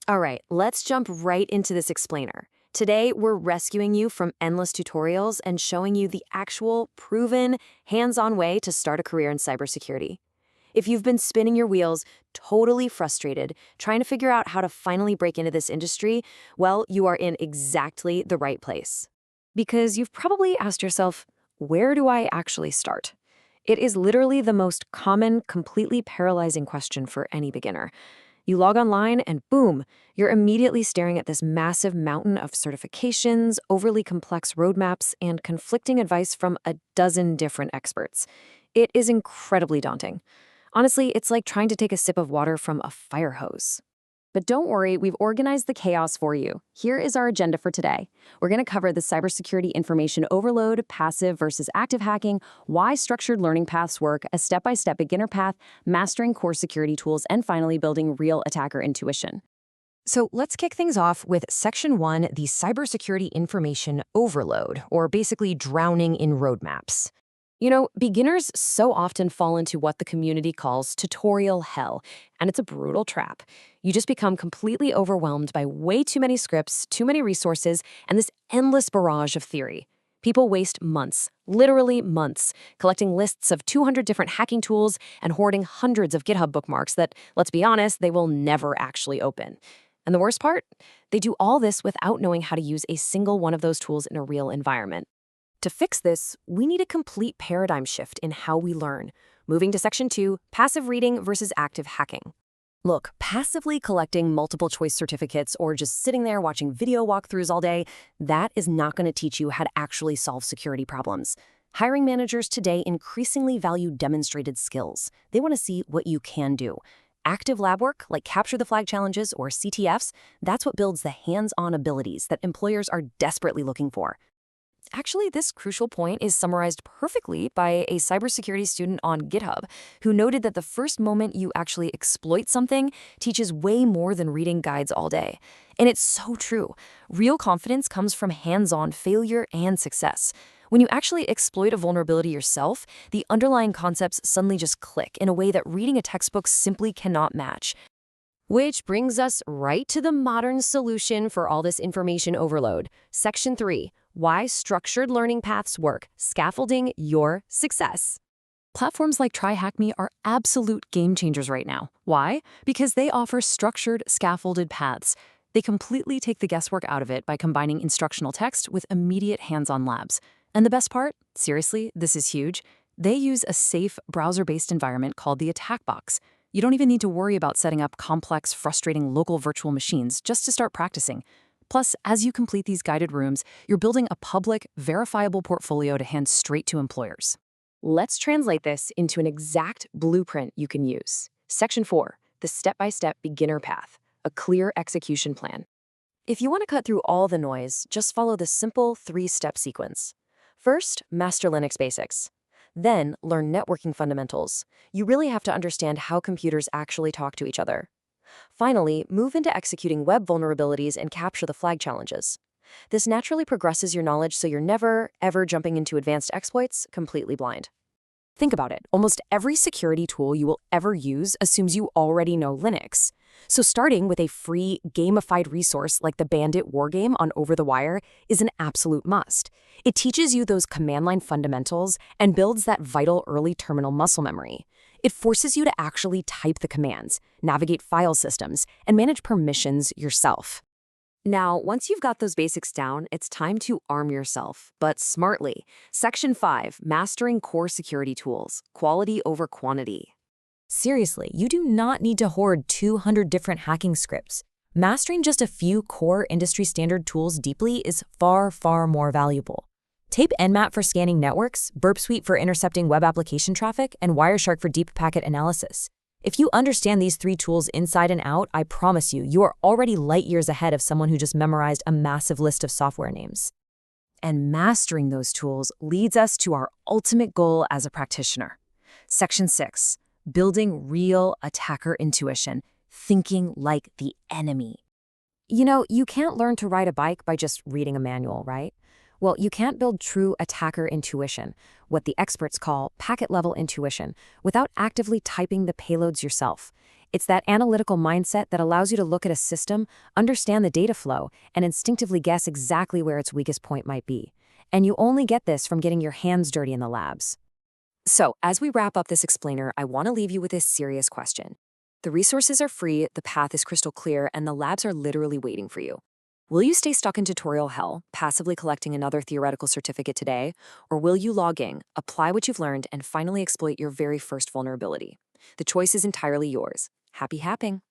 All right, let's jump right into this explainer. Today, we're rescuing you from endless tutorials and showing you the actual, proven, hands-on way to start a career in cybersecurity. If you've been spinning your wheels, totally frustrated, trying to figure out how to finally break into this industry, well, you are in exactly the right place. Because you've probably asked yourself, where do I actually start? It is literally the most common, completely paralyzing question for any beginner. You log online and boom, you're immediately staring at this massive mountain of certifications, overly complex roadmaps, and conflicting advice from a dozen different experts. It is incredibly daunting. Honestly, it's like trying to take a sip of water from a fire hose. But don't worry, we've organized the chaos for you. Here is our agenda for today. We're going to cover the cybersecurity information overload, passive versus active hacking, why structured learning paths work, a step-by-step beginner path, mastering core security tools, and finally building real attacker intuition. So let's kick things off with Section 1, the cybersecurity information overload, or basically drowning in roadmaps. You know, beginners so often fall into what the community calls tutorial hell, and it's a brutal trap. You just become completely overwhelmed by way too many scripts, too many resources, and this endless barrage of theory. People waste months, literally months, collecting lists of 200 different hacking tools and hoarding hundreds of GitHub bookmarks that, let's be honest, they will never actually open. And the worst part? They do all this without knowing how to use a single one of those tools in a real environment. To fix this, we need a complete paradigm shift in how we learn. Moving to Section 2, passive reading versus active hacking. Look, passively collecting multiple choice certificates or just sitting there watching video walkthroughs all day, that is not going to teach you how to actually solve security problems. Hiring managers today increasingly value demonstrated skills. They want to see what you can do. Active lab work, like Capture the Flag Challenges or CTFs, that's what builds the hands-on abilities that employers are desperately looking for. Actually, this crucial point is summarized perfectly by a cybersecurity student on GitHub who noted that the first moment you actually exploit something teaches way more than reading guides all day. And it's so true. Real confidence comes from hands-on failure and success. When you actually exploit a vulnerability yourself, the underlying concepts suddenly just click in a way that reading a textbook simply cannot match. Which brings us right to the modern solution for all this information overload. Section 3. Why structured learning paths work, scaffolding your success. Platforms like TryHackMe are absolute game changers right now. Why? Because they offer structured, scaffolded paths. They completely take the guesswork out of it by combining instructional text with immediate hands-on labs. And the best part? Seriously, this is huge. They use a safe, browser-based environment called the Attack Box. You don't even need to worry about setting up complex, frustrating local virtual machines just to start practicing. Plus, as you complete these guided rooms, you're building a public, verifiable portfolio to hand straight to employers. Let's translate this into an exact blueprint you can use. Section 4, the step-by-step beginner path, a clear execution plan. If you want to cut through all the noise, just follow the simple 3-step sequence. First, master Linux basics. Then, learn networking fundamentals. You really have to understand how computers actually talk to each other. Finally, move into executing web vulnerabilities and capture the flag challenges. This naturally progresses your knowledge so you're never, ever jumping into advanced exploits completely blind. Think about it. Almost every security tool you will ever use assumes you already know Linux. So starting with a free, gamified resource like the Bandit wargame on OverTheWire is an absolute must. It teaches you those command line fundamentals and builds that vital early terminal muscle memory. It forces you to actually type the commands, navigate file systems, and manage permissions yourself. Now, once you've got those basics down, it's time to arm yourself, but smartly. Section 5, Mastering Core Security Tools, Quality over Quantity. Seriously, you do not need to hoard 200 different hacking scripts. Mastering just a few core industry standard tools deeply is far, far more valuable. Take Nmap for scanning networks, Burp Suite for intercepting web application traffic, and Wireshark for deep packet analysis. If you understand these 3 tools inside and out, I promise you, you are already light years ahead of someone who just memorized a massive list of software names. And mastering those tools leads us to our ultimate goal as a practitioner. Section 6, Building Real Attacker Intuition, Thinking Like the Enemy. You know, you can't learn to ride a bike by just reading a manual, right? Well, you can't build true attacker intuition, what the experts call packet-level intuition, without actively typing the payloads yourself. It's that analytical mindset that allows you to look at a system, understand the data flow, and instinctively guess exactly where its weakest point might be. And you only get this from getting your hands dirty in the labs. So, as we wrap up this explainer, I want to leave you with this serious question. The resources are free, the path is crystal clear, and the labs are literally waiting for you. Will you stay stuck in tutorial hell, passively collecting another theoretical certificate today? Or will you log in, apply what you've learned, and finally exploit your very first vulnerability? The choice is entirely yours. Happy hacking!